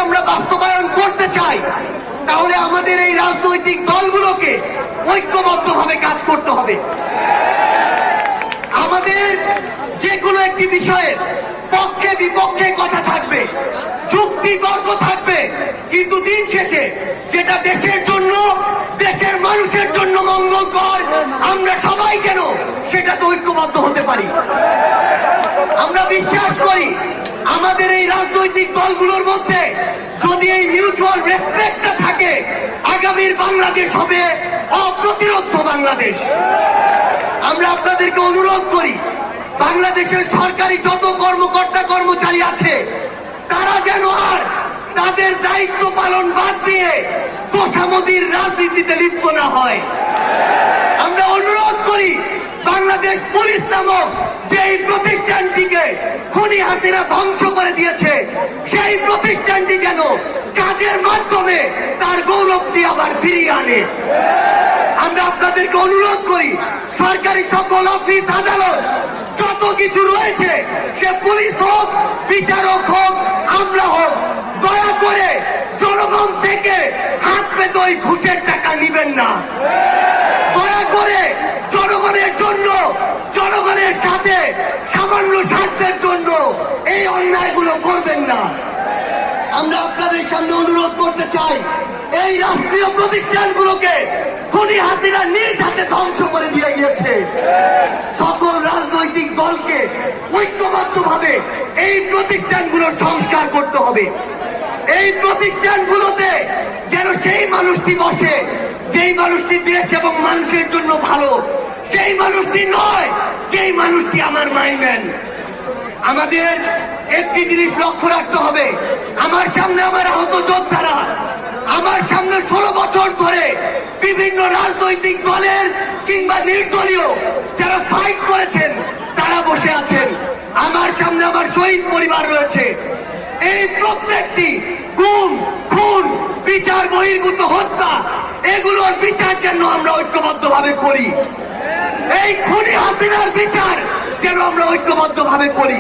আমরা বাস্তবায়ন করতে চাই, তাহলে আমাদের এই রাজনৈতিক দলগুলোকে ঐক্যবদ্ধভাবে কাজ করতে হবে। আমাদের যে কোনো একটি বিষয়ের পক্ষে বিপক্ষে কথা থাকবে, যুক্তি তর্ক থাকবে, কিন্তু দিন শেষে যেটা দেশের জন্য, দেশের মানুষের জন্য মঙ্গলকর, আমরা সবাই যেন সেটাতে ঐক্যবদ্ধ হতে পারি। আমরা বিশ্বাস করি আমাদের এই রাজনৈতিক দলগুলোর মধ্যে যদি এই মিউচুয়াল রেসপেক্টটা থাকে, আগামীর বাংলাদেশ হবে অপ্রতিরোধ বাংলাদেশ। আমরা আপনাদেরকে অনুরোধ করি, বাংলাদেশের সরকারি যত কর্মকর্তা কর্মচারী আছে তারা যেন আর তাদের দায়িত্ব পালন বাদ দিয়ে তোষামোদীর রাজনীতিতে লিপ্ত না হয়। আমরা অনুরোধ করি বাংলাদেশ পুলিশ নামক যেই প্রতিষ্ঠানটিকে খুনি হাসিনা ধ্বংস করে দিয়েছে, সেই প্রতিষ্ঠানটি যেন কাজের মাধ্যমে তার গৌরবটি আবার ফিরিয়ে আনে। আমরা আপনাদেরকে অনুরোধ করি, সরকারি সকল অফিস আদালত যত কিছু রয়েছে, সে পুলিশ হোক, বিচারক হোক, আমলা হোক, দয়া করে জনগণ থেকে হাত পেতে ওই ঘুষের টাকা নিবেন না। দয়া করে জনগণের জন্য, জনগণের সাথে সামান্য স্বার্থের জন্য এই অন্যায়গুলো করবেন না। আমরা আপনাদের সামনে অনুরোধ করতে চাই, এই রাষ্ট্রীয় প্রতিষ্ঠানগুলোকে খুনি হাসিনা নিজ হাতে ধ্বংস করে দিয়ে গিয়েছে। সকল রাজনৈতিক দলকে ঐক্যবদ্ধভাবে এই প্রতিষ্ঠানগুলোর সংস্কার করতে হবে। এই প্রতিষ্ঠানগুলোতে যেন সেই মানুষটি বসে যেই মানুষটি দেশ এবং মানুষের জন্য ভালো, সেই মানুষটি নয় যেই মানুষটি আমার মাইম্যান। আমাদের একটি জিনিস লক্ষ্য রাখতে হবে, আমার সামনে আমার আহত যোদ্ধারা, আমার সামনে 16 বছর ধরে বিভিন্ন রাজনৈতিক দলের কিংবা নির্দলীয় যারা ফাইট করেছেন তারা বসে আছেন। আমার সামনে আমার শহীদ পরিবার রয়েছে। এই প্রত্যেকটি গুম, খুন, বিচার বহির্ভূত হত্যা, এগুলোর বিচার যেন আমরা ঐক্যবদ্ধভাবে করি। এই খুনি হাসিনার বিচার যেন আমরা ঐক্যবদ্ধভাবে করি।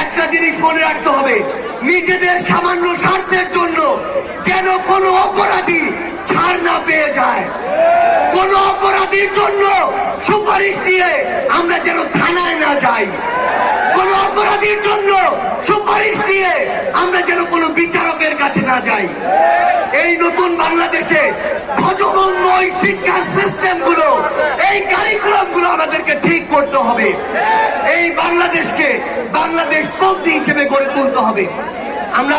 একটা জিনিস মনে রাখতে হবে, নিজেদের সামান্য স্বার্থের জন্য যেন কোনো অপরাধী ছাড় না পেয়ে যায়। কোন অপরাধীর জন্য সুপারিশ দিয়ে আমরা যেন থানায় না যাই। কোন অপরাধীর জন্য সুপারিশ দিয়ে আমরা যেন কোনো বিচারকের কাছে না যাই। এই নতুন বাংলাদেশে ধ্বজভঙ্গ শিক্ষার সিস্টেম গুলো, এই কারিকুলাম গুলো আমাদেরকে ঠিক করতে হবে। এই বাংলাদেশকে বাংলাদেশ পন্থী হিসেবে গড়ে তুলতে হবে। আমরা